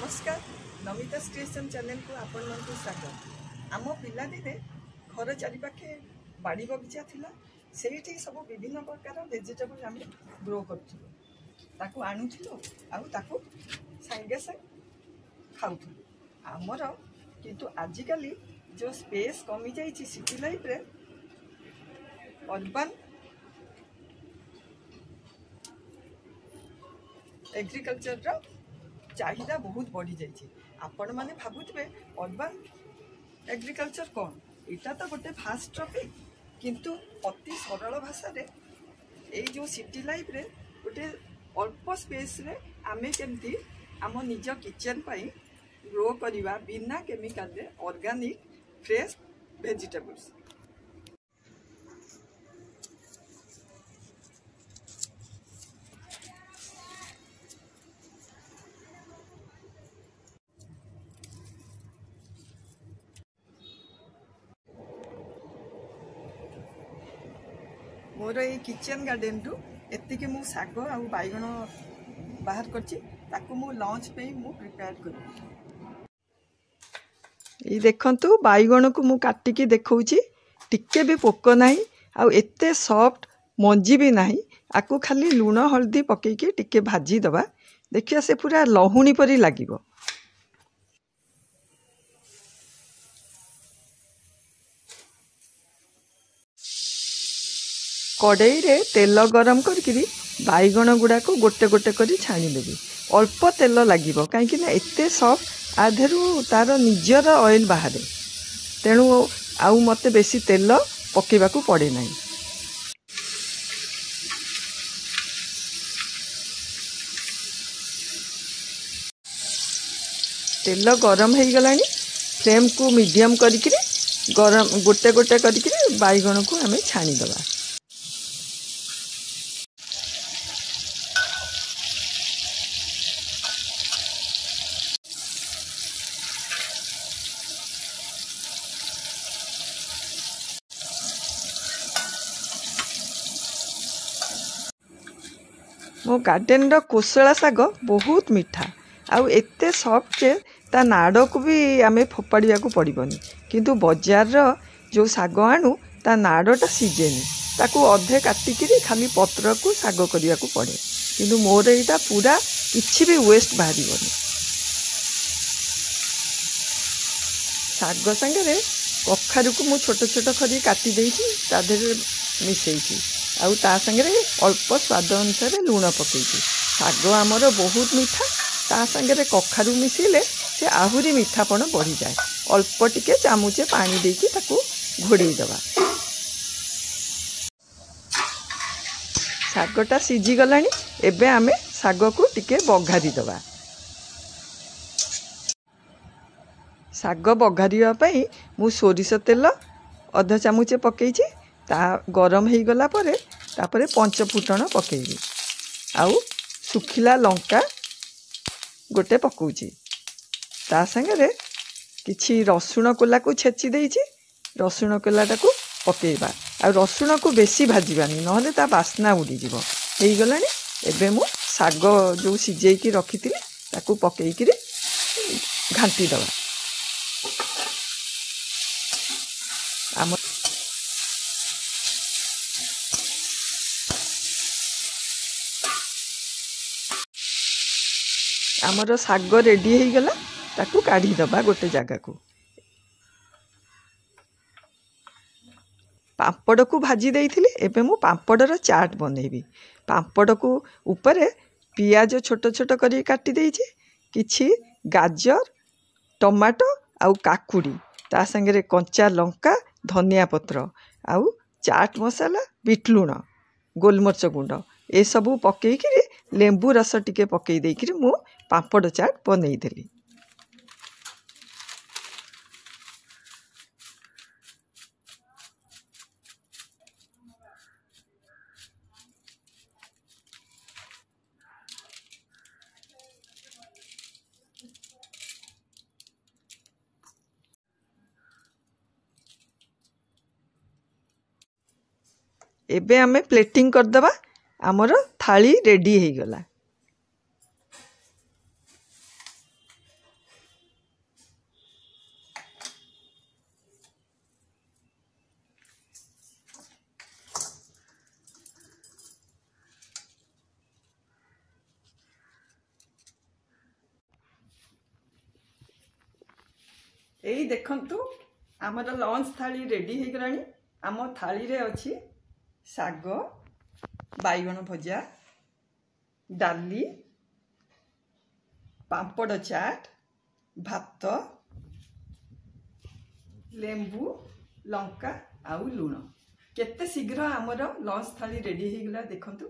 नमस्कार Namita creation channel को आपण मन स्वागत। आम पिलादिने घर चारिपाखे बाड़ी बगीचा थिला सेठी सब विभिन्न प्रकार वेजिटेबल आम ग्रो करूँ आणुलु आउ सांगे सांगे खाऊलु आमर किंतु आजिकली जो स्पेस कमी जाइए सिटी लाइफ रे अर्बन एग्रीकल्चर चाहिदा बहुत बढ़ी जाइए। आपण मैंने भावुवे अर्बन एग्रीकल्चर कौन यहाँ तो गोटे फास्ट टॉपिक किंतु अति सरल भाषा रे ये जो सिटी लाइफ रे गोटे अल्प स्पेस रे आमे केमती आम निज किचन पाई ग्रो करिवा बिना केमिकल रे ऑर्गेनिक फ्रेश वेजिटेबल्स। मोर ये किचन गार्डन रु एतिके मु साग आउ बैगण बाहर करछि ताकू मु लंच पे मु प्रिपेयर करू। ये देखंतु बैगण को मु काटिकी देखौछि टिके भी पोक नाही आउ एते सॉफ्ट मंजी भी नाही आकू खाली लूण हल्दी पकेकी टिके भाजी दबा देखिया से पूरा लहुणी परी लागिबो। कड़ई रे तेल गरम करके बैगण गुड़ा को गोटे गोटे करी छाणीदेवी अल्प तेल लगे कहीं एते सॉफ्ट आधेरू तार निजर ऑयल बाहर तेणु आउ मते बेसी तेल पकेबा को पड़े नहीं। तेल गरम हो गलानी फ्लेम को मीडियम करी गरम गोटे गोटे करी बैगण को आम छाणीदबा। मो गार्डन रो कोसला साग बहुत मीठा आउ एते सॉफ्ट जे ता नाड़ को भी आमे फोपाड़िया को पड़बनी किंतु बाजार रो जो साग आणु ता नाड़टा सीजेनी ताकू अधे काटिकी खाली पत्र को साग करिया को पड़े किंतु मोर एटा पूरा किछि भी वेस्ट बाहरिबनी। साग संगे कखारु को मु छोट छोट करी काटी देइछि ता देहरे मिसेइछि आउ ता संगे अल्प स्वाद अनुसार लूण पकई साग आमर बहुत मीठा ता संगे कखारु मिसिले से आहुरी मीठापण बढ़ी जाए। अल्प टिके चामुचे पानी देकी ताकू घोड़े दबा। सागटा सीझी गलानी एबे आमे साग को टिके बघारी दबा। साग बघारिया पई मु सोरिष तेल अध चामुचे पकईछि ता गरम हो गला परे तापरे पंच फुटण पकेबी आउ सुखिला लंका गोटे पकाउछि ता संगे किछि रसुण कोला को छेची देइछि रसुण कोलाटा को पकेबा आ रसुण को बेसी भाजीबानी नहले ता बास्ना उड़ी जीवो। हेई गलानी एबे मु साग जो सिजेकी रखिथिले ताकू पकेइकि घांटी दबा। आमर साग रेडी हो गला ताकू काढ़ी दबा गोटे जगह को। पापड़ को भाजी देइथिले एबे मु पापड़र चाट बनेबी। पापड़ को ऊपर पियाज छोट छोट करी काटी देइछि किछि गाजर टमाटो आउ काकुड़ी ता संगे कंचा लंका धनिया पत्र आउ चाट मसाला बीट लूण गोलमरच गुंड ए सबू पकईकि लेंबू रस टिके पकई देइकि मु पापड़ चाट बनई देली। एबे आमे प्लेटिंग करदबा आमर थाली रेडी हो गला। एई देखंतु आमर लंच थाली रेडी हो गलानी। आम थाली रे अछि साग, बैगण भजा, डाली, पापड़ चाट, भात, लेंबू, लंका आउ लुण। केते शीघ्र आमर लंच थाली रेडी हो गला देखंतु।